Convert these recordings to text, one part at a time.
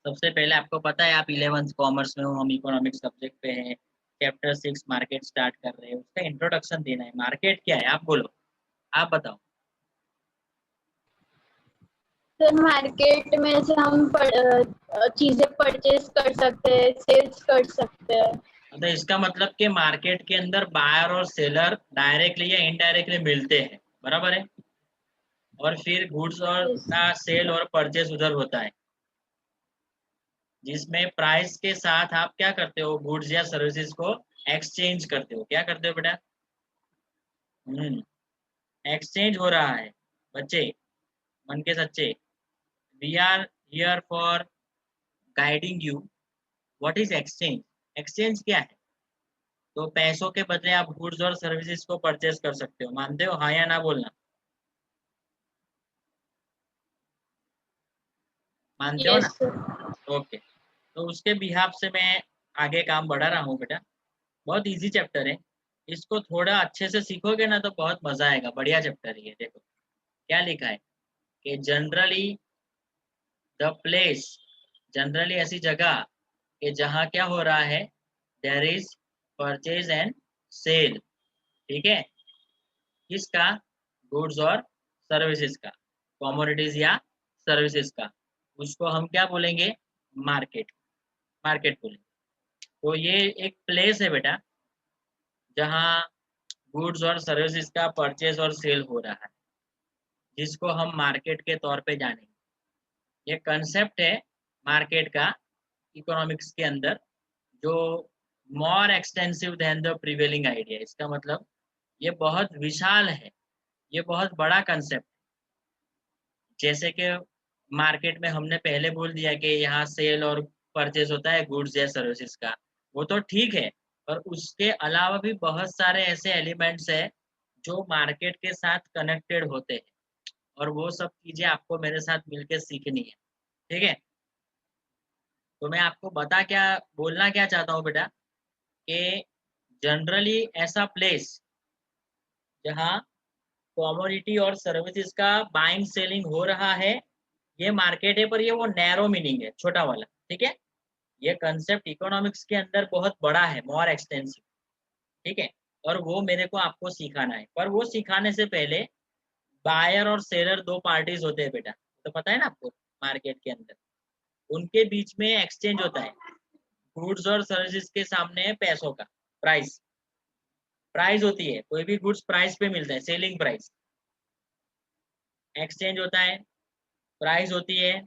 सबसे पहले आपको पता है आप 11th कॉमर्स में हो, हम इकोनॉमिक्स सब्जेक्ट पे हैं, चैप्टर 6 मार्केट स्टार्ट कर रहे हैं, उसका इंट्रोडक्शन देना है। मार्केट क्या है आप बोलो, आप बताओ। सर मार्केट में से हम चीजें परचेज कर सकते हैं, सेल्स कर सकते हैं। तो इसका मतलब कि मार्केट के अंदर बायर और सेलर डायरेक्टली या इनडायरेक्टली मिलते हैं, बराबर है। और फिर गुड्स और Yes. का सेल और परचेज उधर होता है, जिसमें प्राइस के साथ आप क्या करते हो, गुड्स या सर्विसेज को एक्सचेंज करते हो। क्या करते हो बेटा? एक्सचेंज हो रहा है बच्चे, मन के सच्चे। We are here for guiding you what is exchange. Exchange क्या है? तो पैसों के बदले आप गुड्स और सर्विसेज को परचेज कर सकते हो। मानते हो? हाँ या ना बोलना। मानते हो ना? Yes, sir. ओके। तो उसके बिहाफ से मैं आगे काम बढ़ा रहा हूँ बेटा। बहुत इजी चैप्टर है, इसको थोड़ा अच्छे से सीखोगे ना तो बहुत मजा आएगा। बढ़िया चैप्टर है ये। देखो क्या लिखा है कि जनरली द प्लेस, जनरली ऐसी जगह कि जहाँ क्या हो रहा है, there is purchase and sale. ठीक है, किसका? गुड्स और सर्विसेज का, कमोडिटीज या सर्विसेज का। उसको हम क्या बोलेंगे? मार्केट। मार्केट बोलेंगे। तो ये एक प्लेस है बेटा जहाँ गुड्स और सर्विसेज का परचेज और सेल हो रहा है, जिसको हम मार्केट के तौर पे जानेंगे। ये कंसेप्ट है मार्केट का इकोनॉमिक्स के अंदर, जो more extensive than the prevailing idea. इसका मतलब ये बहुत विशाल है, ये बहुत बड़ा कंसेप्ट। जैसे कि मार्केट में हमने पहले बोल दिया कि यहाँ सेल और परचेज होता है गुड्स या सर्विसेज का, वो तो ठीक है, पर उसके अलावा भी बहुत सारे ऐसे एलिमेंट्स हैं जो मार्केट के साथ कनेक्टेड होते हैं, और वो सब चीजें आपको मेरे साथ मिलकर सीखनी है। ठीक है, तो मैं आपको बता क्या बोलना क्या चाहता हूँ बेटा कि जनरली ऐसा प्लेस जहाँ कमोडिटी और सर्विसेज का बाइंग सेलिंग हो रहा है, ये मार्केट है। पर ये वो नैरो मीनिंग है, छोटा वाला। ठीक है, ये कंसेप्ट इकोनॉमिक्स के अंदर बहुत बड़ा है, मोर एक्सटेंसिव। ठीक है, और वो मेरे को आपको सिखाना है। पर वो सिखाने से पहले बायर और सेलर दो पार्टीज होते हैं बेटा, तो पता है ना आपको। मार्केट के अंदर उनके बीच में एक्सचेंज होता है, गुड्स और सर्विसेज के सामने पैसों का प्राइस। प्राइस होती है, कोई भी गुड्स प्राइस पे मिलता है, सेलिंग प्राइस। एक्सचेंज होता है, प्राइस होती है,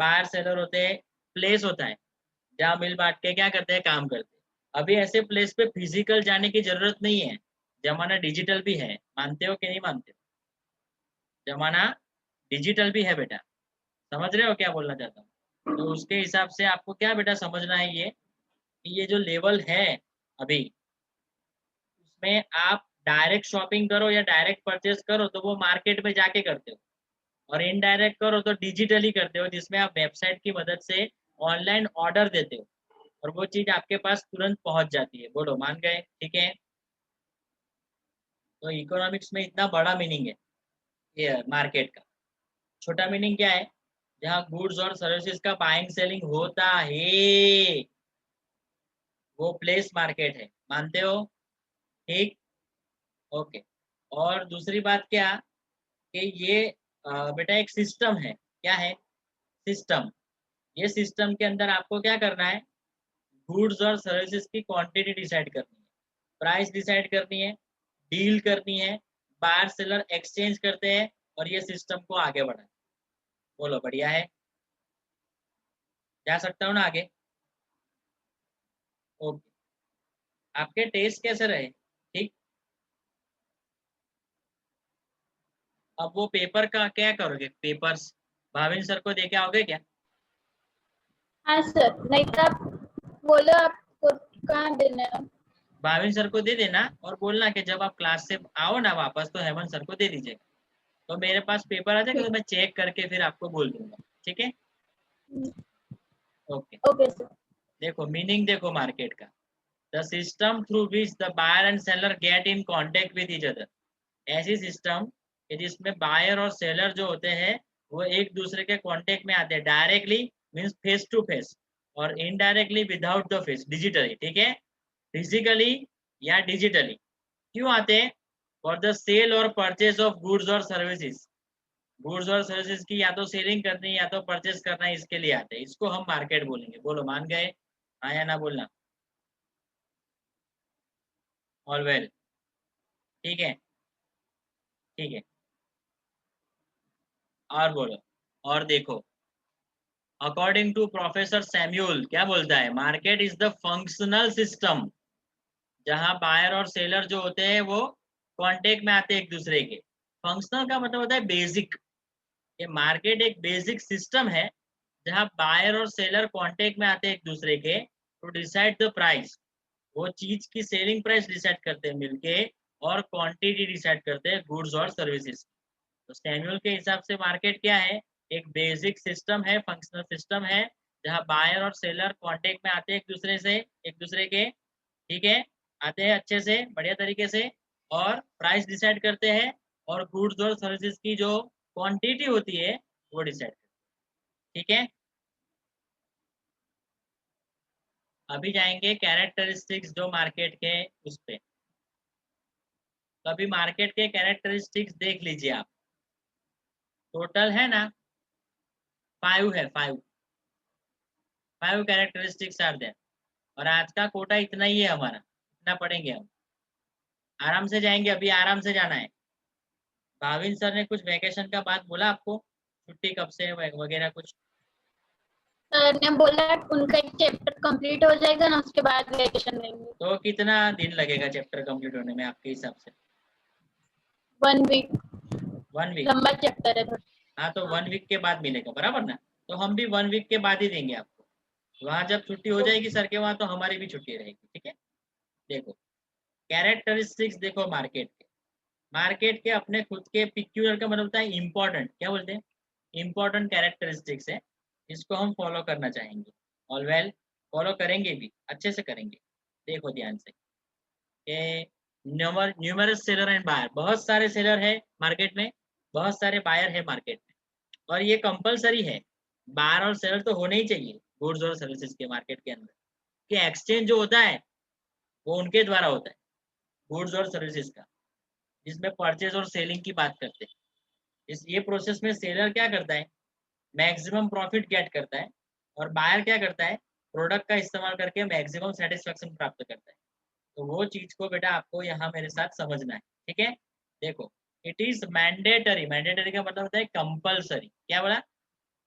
बायर सेलर होते हैं, प्लेस होता है जहाँ मिल बांट के क्या करते हैं, काम करते हैं। अभी ऐसे प्लेस पे फिजिकल जाने की जरूरत नहीं है, जमाना डिजिटल भी है। मानते हो कि नहीं मानते हो? जमाना डिजिटल भी है बेटा। समझ रहे हो क्या बोलना चाहता हूँ? तो उसके हिसाब से आपको क्या बेटा समझना है ये, कि ये जो लेवल है अभी, उसमें आप डायरेक्ट शॉपिंग करो या डायरेक्ट परचेस करो तो वो मार्केट में जाके करते हो, और इनडायरेक्ट करो तो डिजिटली करते हो, जिसमें आप वेबसाइट की मदद से ऑनलाइन ऑर्डर देते हो और वो चीज आपके पास तुरंत पहुंच जाती है। बोलो मान गए? ठीक है, तो इकोनॉमिक्स में इतना बड़ा मीनिंग है ये मार्केट का। छोटा मीनिंग क्या है? जहाँ गुड्स और सर्विसेज का बाइंग सेलिंग होता है, वो प्लेस मार्केट है। मानते हो? ठीक, ओके। और दूसरी बात क्या, कि ये बेटा एक सिस्टम है। क्या है? सिस्टम। ये सिस्टम के अंदर आपको क्या करना है, गुड्स और सर्विसेज की क्वांटिटी डिसाइड करनी है, प्राइस डिसाइड करनी है, डील करनी है, बायर सेलर एक्सचेंज करते हैं, और ये सिस्टम को आगे बढ़ाए। बोलो बढ़िया है? जा सकता हूँ ना आगे? ओके। आपके टेस्ट कैसे रहे? ठीक। अब वो पेपर का क्या करोगे? पेपर्स भाविन सर को दे के आओगे क्या? हाँ सर, नहीं तो आप बोलो आपको कहाँ देना है। भाविन सर को दे देना और बोलना कि जब आप क्लास से आओ ना वापस तो हेमंत सर को दे दीजिएगा। तो मेरे पास पेपर आ जाएगा तो ठीक। मैं चेक करके फिर आपको बोल दूंगा। ठीक है, ओके। Okay sir. देखो मीनिंग देखो मार्केट का, the system through which the buyer and seller get in contact with each other. ऐसी सिस्टम कि जिसमें बायर और सेलर जो होते हैं वो एक दूसरे के कांटेक्ट में आते हैं directly means face to face, और indirectly without the face, digitally, ठीक है, फिजिकली या डिजिटली। क्यों आते हैं? फॉर द सेल और परचेज ऑफ गुड्स और सर्विसेज, गुड्स और सर्विसेज की या तो सेलिंग करनी है या तो परचेज करना है, इसके लिए आते हैं। इसको हम मार्केट बोलेंगे। बोलो, मान गए? हाँ या ना बोलना? ऑल वेल, ठीक है, ठीक है, और बोलो, और देखो, अकॉर्डिंग टू प्रोफेसर सैम्यूल क्या बोलता है? Market is the functional system जहां बायर और सेलर जो होते हैं वो कांटेक्ट में आते हैं एक दूसरे के। फंक्शनल का मतलब होता है बेसिक। ये मार्केट एक बेसिक सिस्टम है जहां बायर और सेलर कांटेक्ट में आते हैं एक दूसरे के, टू डिसाइड द प्राइस। वो चीज की सेलिंग प्राइस डिसाइड करते हैं मिलके, और क्वांटिटी डिसाइड करते हैं गुड्स और सर्विसेज। तो सैमुअल के हिसाब से मार्केट क्या है? एक बेसिक सिस्टम है, फंक्शनल सिस्टम है, जहां बायर और सेलर कांटेक्ट में आते हैं एक दूसरे के, ठीक है, आते हैं अच्छे से, बढ़िया तरीके से, और प्राइस डिसाइड करते हैं, और गुड्स और सर्विसेज की जो क्वांटिटी होती है वो डिसाइड करते हैं, ठीक है। अभी जाएंगे कैरेक्टरिस्टिक्स जो मार्केट के उस पे। तो अभी मार्केट के कैरेक्टरिस्टिक्स देख लीजिए आप। टोटल है ना 5 है, 5 कैरेक्टरिस्टिक्स आर देयर। और आज का कोटा इतना ही है हमारा, इतना पढ़ेंगे हम, आराम से जाएंगे, अभी आराम से जाना है। भाविन सर ने कुछ वैकेशन का बात बोला आपको? छुट्टी कब से वगैरह कुछ? सर ने बोला उनका एक चैप्टर कंप्लीट हो जाएगा ना, उसके बाद वेकेशन लेंगे। तो कितना दिन लगेगा चैप्टर कंप्लीट होने में आपके हिसाब से? 1 वीक। 1 वीक? लंबा चैप्टर है थोड़ा। हाँ, तो हाँ। 1 वीक के बाद मिलेगा, बराबर ना? तो हम भी 1 वीक के बाद ही देंगे आपको। वहां जब छुट्टी हो जाएगी सर के वहां, तो हमारी भी छुट्टी रहेगी, ठीक है। देखो, कैरेक्टरिस्टिक्स देखो मार्केट के। मार्केट के अपने खुद के पिक्यूलर का मतलब होता है इंपॉर्टेंट, क्या बोलते हैं, इंपॉर्टेंट कैरेक्टरिस्टिक्स है, इसको हम फॉलो करना चाहेंगे। ऑल वेल, फॉलो करेंगे भी, अच्छे से करेंगे। देखो ध्यान से कि न्यूमरस सेलर एंड बायर, बहुत सारे सेलर है मार्केट में, बहुत सारे बायर है मार्केट में, और ये कंपलसरी है, बायर और सेलर तो होने ही चाहिए गुड्स और सर्विसेज के मार्केट के अंदर। कि एक्सचेंज जो होता है वो उनके द्वारा होता है, गुड्स और सर्विसेज का, जिसमें परचेज और सेलिंग की बात करते हैं। इस ये प्रोसेस में सेलर क्या करता है? मैक्सिमम प्रॉफिट गेट करता है, और बायर क्या करता है? प्रोडक्ट का इस्तेमाल करके मैक्सिमम सेटिस्फेक्शन प्राप्त करता है। तो वो चीज को बेटा आपको यहाँ मेरे साथ समझना है, ठीक है। देखो, इट इज मैंडेटरी, मैंडेटरी का मतलब होता है कंपलसरी, क्या बोला?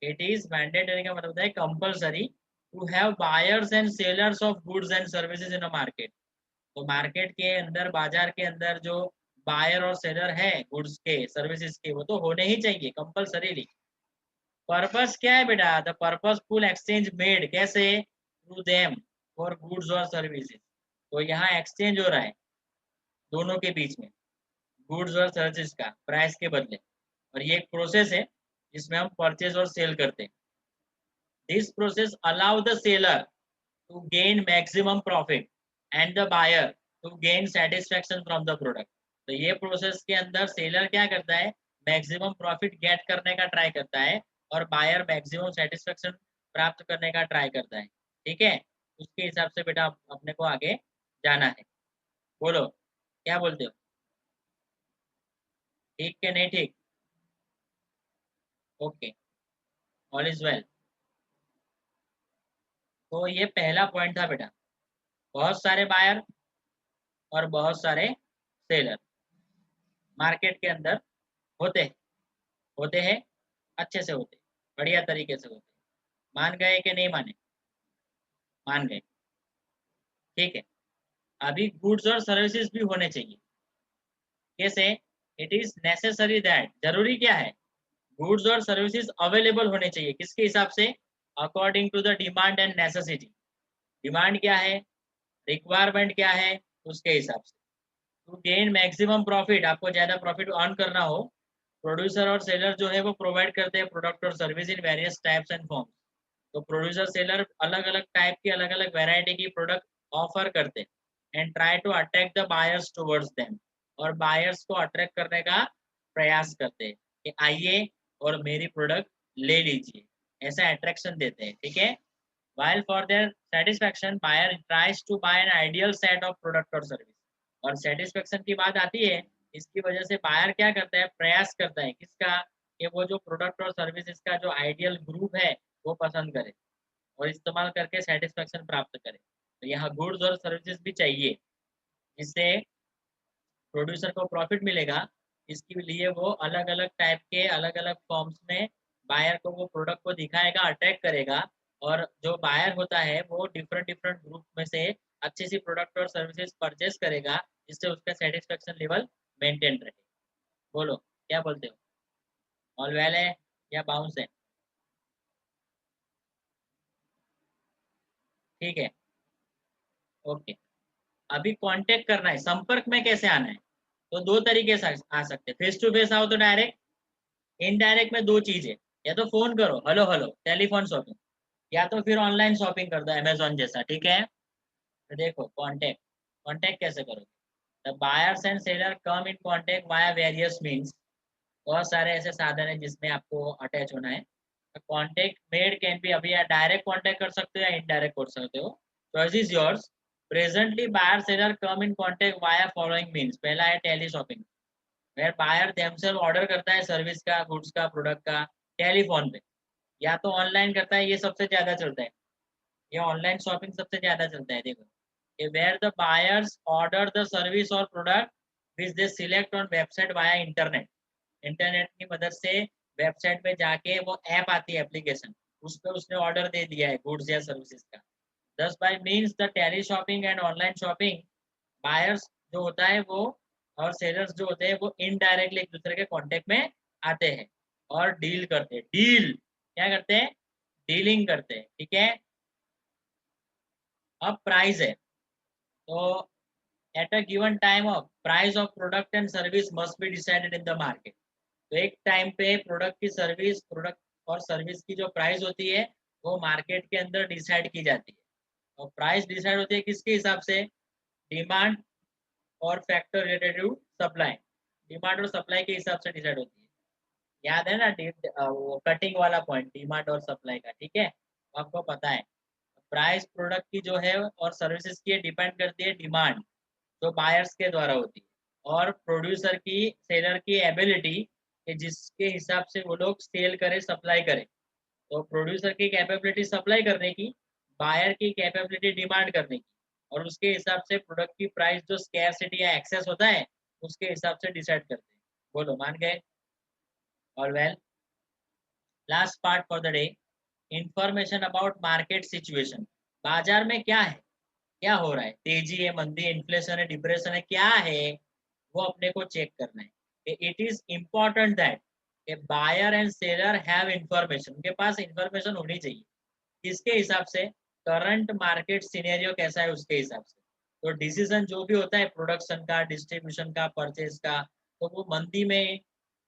इट इज मैंडेटरी का मतलब होता है compulsory to have buyers and sellers of goods and services in a market. तो मार्केट के अंदर, बाजार के अंदर जो बायर और सेलर है गुड्स के, सर्विसेज के, वो तो होने ही चाहिए कंपलसरीली। पर्पस क्या है बेटा? द पर्पसफुल एक्सचेंज मेड, कैसे? थ्रू देम फॉर गुड्स और सर्विसेज। तो यहाँ एक्सचेंज हो रहा है दोनों के बीच में, गुड्स और सर्विसेज का प्राइस के बदले, और ये एक प्रोसेस है जिसमें हम परचेज और सेल करते हैं। This process allow the seller to gain maximum profit and the buyer to gain satisfaction from the product। तो ये प्रोसेस के अंदर सेलर क्या करता है? मैक्सिमम प्रॉफिट गेट करने का ट्राई करता है, और बायर मैक्सिमम सेटिस्फेक्शन प्राप्त करने का ट्राई करता है, ठीक है। उसके हिसाब से बेटा अपने को आगे जाना है। बोलो, क्या बोलते हो? ठीक के नहीं ठीक? Okay, all is well. तो ये पहला पॉइंट था बेटा, बहुत सारे बायर और बहुत सारे सेलर मार्केट के अंदर होते हैं, होते हैं, अच्छे से होते, बढ़िया तरीके से होते। मान गए कि नहीं माने? मान गए, ठीक है। अभी गुड्स और सर्विसेज भी होने चाहिए, कैसे? इट इज नेसेसरी दैट, जरूरी क्या है? गुड्स और सर्विसेज अवेलेबल होने चाहिए, किसके हिसाब से? According to the demand and necessity. Demand क्या है, रिक्वायरमेंट क्या है, उसके हिसाब से। टू गेन मैक्सिमम प्रॉफिट, आपको ज्यादा प्रॉफिट अर्न करना हो, प्रोड्यूसर और सेलर जो है वो प्रोवाइड करते हैं प्रोडक्ट और service in various types and forms. तो प्रोड्यूसर सेलर अलग अलग टाइप की, अलग अलग वेराइटी की प्रोडक्ट ऑफर करते हैं, and try to attract the buyers towards them. और बायर्स को अट्रैक्ट करने का प्रयास करते हैं कि आइए और मेरी प्रोडक्ट ले लीजिए, ऐसा अट्रैक्शन देते हैं, ठीक है। while for their satisfaction buyer tries to buy an ideal set of product or service। और सेटिस्फेक्शन की बात आती है, इसकी वजह से बायर क्या करता है, प्रयास करता है किसका, कि वो जो प्रोडक्ट और सर्विसेज का जो आइडियल ग्रुप है वो पसंद करे और इस्तेमाल करके सेटिस्फेक्शन प्राप्त करे। तो यहाँ गुड्स और सर्विसेज भी चाहिए, जिससे प्रोड्यूसर को प्रॉफिट मिलेगा। इसके लिए वो अलग अलग टाइप के अलग अलग फॉर्म्स में बायर को वो प्रोडक्ट को दिखाएगा, अट्रैक्ट करेगा। और जो बायर होता है वो डिफरेंट डिफरेंट ग्रुप में से अच्छी सी प्रोडक्ट और सर्विसेज परचेज करेगा, जिससे उसका सेटिस्फेक्शन लेवल मेंटेन रहे। बोलो क्या बोलते हो, ऑल वेल है या बाउंस है? ठीक है, ओके। अभी कांटेक्ट करना है, संपर्क में कैसे आना है, तो दो तरीके से आ सकते हैं। फेस टू फेस आओ तो डायरेक्ट, इनडायरेक्ट में दो चीज है, या तो फोन करो, हेलो हेलो टेलीफोन शॉपिंग, या तो फिर ऑनलाइन शॉपिंग कर दो अमेजोन जैसा, ठीक है। तो देखो कांटेक्ट, कांटेक्ट कैसे करोगे, the buyers and seller come in contact via various means. बहुत सारे ऐसे साधन है जिसमें आपको अटैच होना है। कांटेक्ट मेड कैन बी, अभी या डायरेक्ट कांटेक्ट कर सकते हो या इनडायरेक्ट कर सकते हो, choice is yours. Presently buyer seller come in contact via following means, पहला है tele shopping, where buyer themselves order करता है सर्विस का, गुड्स का, प्रोडक्ट का टेलीफोन पे, या तो ऑनलाइन करता है, ये सबसे ज्यादा चलता है, ये ऑनलाइन शॉपिंग सबसे ज्यादा चलता है। देखो, where the buyers order the service और product which they select on website via internet, internet की मदद से वेबसाइट पे जाके वो ऐप आती है एप्लीकेशन, उस पर उसने ऑर्डर दे दिया है गुड्स या सर्विसेज का। Thus by means the tele shopping and online shopping, buyers जो होता है वो और सेलर्स जो होते हैं वो इनडायरेक्टली एक दूसरे के कांटेक्ट में आते हैं और डील करते हैं। डील क्या करते हैं, डीलिंग करते हैं, ठीक है। अब प्राइस है, तो at a given time of price of product and service must be decided in the market. तो एक टाइम पे प्रोडक्ट की सर्विस, प्रोडक्ट और सर्विस की जो प्राइस होती है वो मार्केट के अंदर डिसाइड की जाती है। और प्राइस डिसाइड होती है किसके हिसाब से, डिमांड और factor related to supply, demand और सप्लाई के हिसाब से डिसाइड होती है। याद है ना वो कटिंग वाला पॉइंट, डिमांड और सप्लाई का, ठीक है, आपको पता है। प्राइस प्रोडक्ट की जो है और सर्विसेज की डिपेंड करती है डिमांड, जो बायर्स के द्वारा होती है, और प्रोड्यूसर की, सेलर की एबिलिटी, कि जिसके हिसाब से वो लोग सेल करे, सप्लाई करे। तो प्रोड्यूसर की कैपेबिलिटी सप्लाई करने की, बायर की कैपेबिलिटी डिमांड करने की, और उसके हिसाब से प्रोडक्ट की प्राइस जो स्कैरसिटी या एक्सेस होता है उसके हिसाब से डिसाइड करते हैं। बोलो मान गए, और well, last part for the day, information about market situation. बाजार में क्या है, क्या हो रहा है, तेजी है, मंदी है, इन्फ्लेशन है, डिप्रेशन है, क्या है, वो अपने को चेक करना है। It is important that a buyer and seller have information, उनके पास इंफॉर्मेशन होनी चाहिए, किसके हिसाब से, करंट मार्केट सिनेरियो कैसा है उसके हिसाब से। तो डिसीजन जो भी होता है प्रोडक्शन का, डिस्ट्रीब्यूशन का, परचेज का, तो वो मंदी में,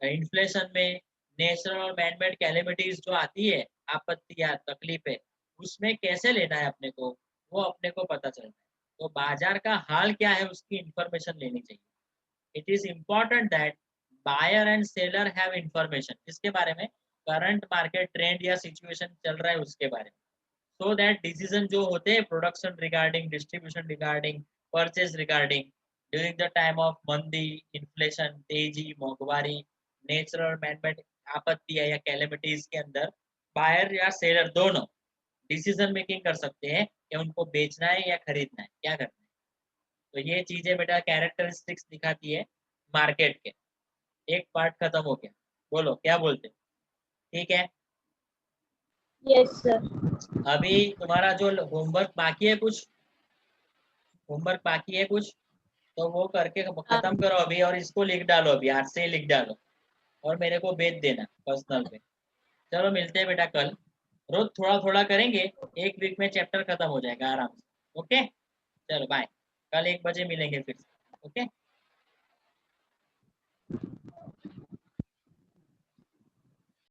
इन्फ्लेशन में, नेचुरल और मैनमेड कैलेमिटीज जो आती है, आपत्ति या तकलीफें, उसमें कैसे लेना है अपने को, वो अपने को पता चलता है। तो बाजार का हाल क्या है उसकी इंफॉर्मेशन लेनी चाहिए। It is important that buyer and seller have information, किसके बारे में, करंट मार्केट ट्रेंड या सिचुएशन चल रहा है उसके बारे में, सो दैट डिसीजन जो होते हैं production regarding, distribution regarding, purchase regarding, during the time of मंदी, इन्फ्लेशन, तेजी, मोहवारी, नेचुरल मैनमेड आपत्ति या कैलेमिटीज के अंदर बायर या सेलर दोनों डिसीजन मेकिंग कर सकते हैं कि उनको बेचना है या खरीदना है, क्या करना है। तो ये चीजें बेटा कैरेक्टरिस्टिक्स दिखाती है मार्केट के। एक पार्ट खत्म हो गया, बोलो क्या बोलते हो? ठीक है, यस सर। अभी तुम्हारा जो होमवर्क बाकी है, कुछ होमवर्क बाकी है कुछ, तो वो करके खत्म करो अभी, और इसको लिख डालो, अभी आज से ही लिख डालो और मेरे को भेज देना पर्सनल पे। चलो मिलते हैं बेटा कल, रोज थोड़ा थोड़ा करेंगे, एक वीक में चैप्टर खत्म हो जाएगा आराम से। ओके, चलो बाय, कल 1 बजे मिलेंगे फिर से। ओके।